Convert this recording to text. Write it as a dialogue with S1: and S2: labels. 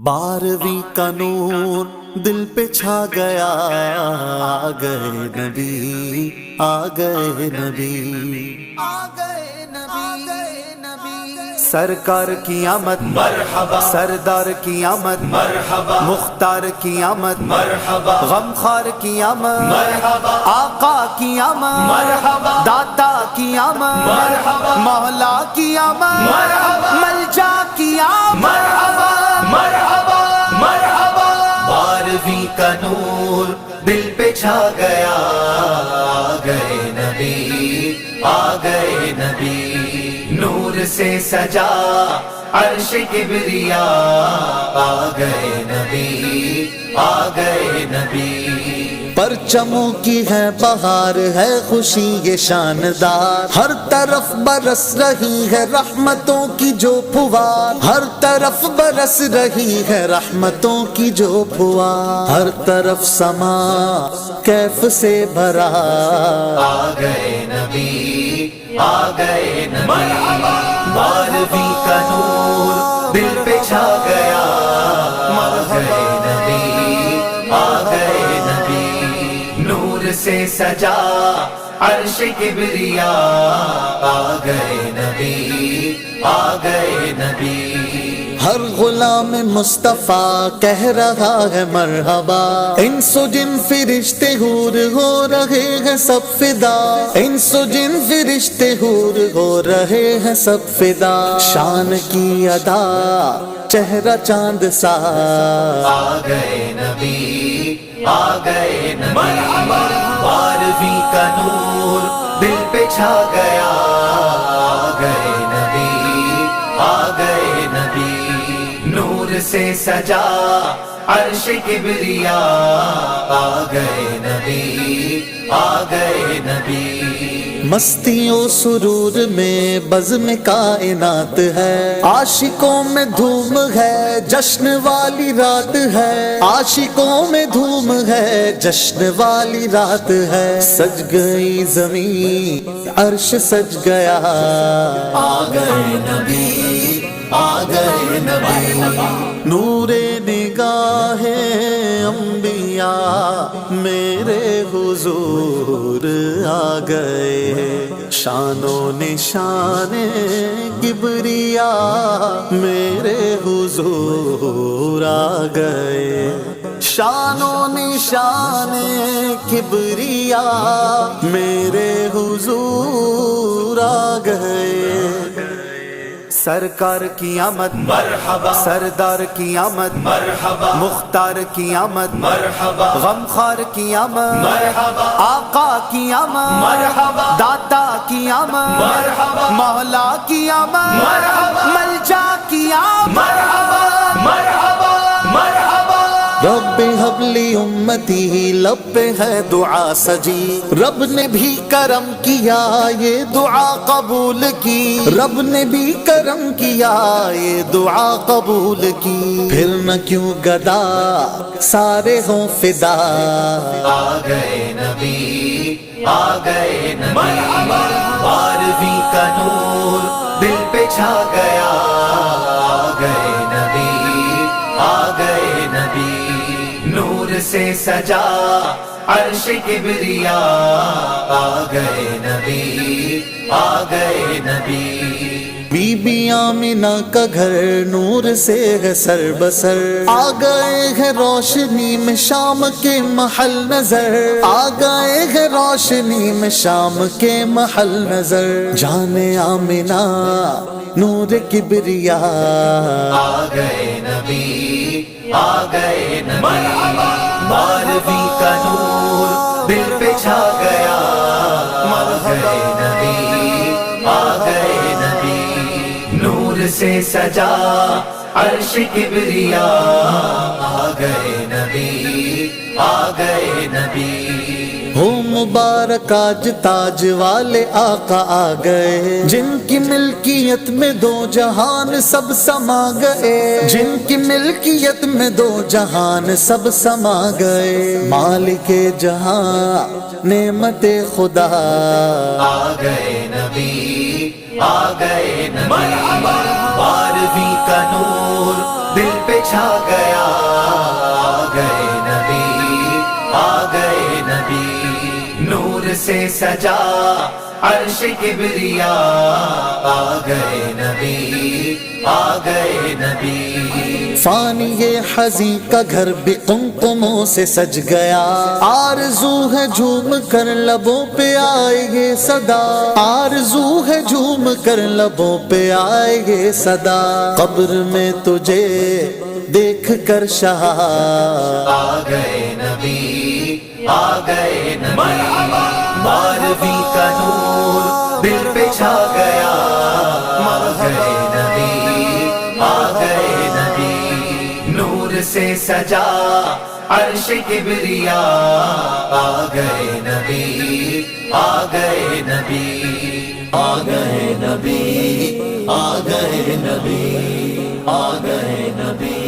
S1: 12ویں کا نور دل پہ چھا گیا، آ گئے نبی، آ گئے نبی، آ گئے نبی، سرکار کی آمد مرحبا، سردار کی آمد مرحبا، مختار کی آمد مرحبا، غمخوار کی آمد مرحبا، آقا کی آمد مرحبا، داتا کی آمد مرحبا، مولا کی آمد مرحبا، ملجا کی آمد مرحبا، مرحبا مرحبا۔ 12ویں کا نور دل پہ چھا گیا، آ گئے نبی، آ گئے نبی، نور سے سجا عرش کبریا، آ گئے نبی، آ گئے نبی، پرچموں کی ہے بہار، ہے خوشی یہ شاندار، ہر طرف برس رہی ہے رحمتوں کی جو پھوار، ہر طرف برس رہی ہے رحمتوں کی جو پھوار، ہر طرف سما کیف سے بھرا، آ گئے نبی، آ گئے نبی، 12ویں کا نور دل پہ چھا گیا، آ گئے نبی، آ گئے نبی، نور سے سجا عرش کبریا، آ گئے نبی، آ گئے نبی، ہر غلام مصطفیٰ کہہ رہا ہے مرحبا، انس و جن فرشتے حور ہو رہے ہیں سب فدا، انس و جن فرشتے حور ہو رہے ہیں سب فدا، شان کی ادا چہرہ چاند سا، آ گئے نبی، آ گئے نبی، 12ویں کا نور دل پہ چھا گیا، آ گئے نبی، آ گئے نبی، نور سے سجا عرش کبریا، آ گئے نبی، آ گئے نبی، مستی و سرور میں بزم کائنات ہے، عاشقوں میں دھوم ہے جشن والی رات ہے، عاشقوں میں دھوم ہے جشن والی رات ہے، سج گئی زمین عرش سج گیا، آ گئے نبی، آ گئے نبی، نور نگاہ انبیاء میرے حضور آ گئے، شان و نشان کبریا میرے حضور آ گئے، شان و نشان کبریا میرے حضور آ گئے، سرکار کی آمد مرحبا، سردار کی آمد مرحبا، مختار کی آمد مرحبا، غمخوار کی آمد مرحبا، آقا کی آمد مرحبا، داتا کی آمد مرحبا، مولا کی آمد مرحبا، ملجا کی آمد مرحبا، مرحبا مرحبا، رب حب لی امتی، لب پہ ہے دعا سجی، رب نے بھی کرم کیا یہ دعا قبول کی، رب نے بھی کرم کیا یہ دعا قبول کی، پھر نہ کیوں گدا سارے ہوں فدا، آ گئے نبی، آ گئے نبی، 12ویں کا نور دل پہ چھا گیا، آ گئے نبی، آ گئے نبی، نور سے سجا عرش کبریا، آ گئے نبی، آ گئے نبی، بی بی آمنہ کا گھر نور سے ہے سر بسر، آ گئے ہیں روشنی میں شام کے محل نظر، آ گئے ہیں روشنی میں شام کے محل نظر، جان آمنہ نور کبریا، آ گئے نبی، آ گئے نبی، 12ویں کا نور دل پہ چھا گیا، آ گئے نبی، آ گئے نبی، نور سے سجا عرش کبریا، آ گئے نبی، آ گئے نبی، ہو مبارک آج تاج والے آقا آ گئے، جن کی ملکیت میں دو جہان سب سما گئے، جن کی ملکیت میں دو جہان سب سما گئے، مالک جہاں نعمت خدا، آ گئے نبی، آ گئے نبی، 12ویں کا نور دل پہ چھا گیا آ گئے نبی آ گئے نبی نور سے سجا عرش کبریا آ گئے نبی آ گئے نبی فانی یہ حزین کا گھر بھی قمقموں سے سج گیا آرزو ہے جھوم کر لبوں پہ آئے یہ صدا آرزو ہے جھوم کر لبوں پہ آئے یہ صدا قبر میں تجھے دیکھ کر شاہ آ گئے نبی آ گئے نبی بارہویں کا نور دل پہ چھا گیا آ گئے نبی آ گئے نبی نور سے سجا عرش کبریا آ گئے نبی آ گئے نبی آ گئے نبی آ گئے نبی آ گئے نبی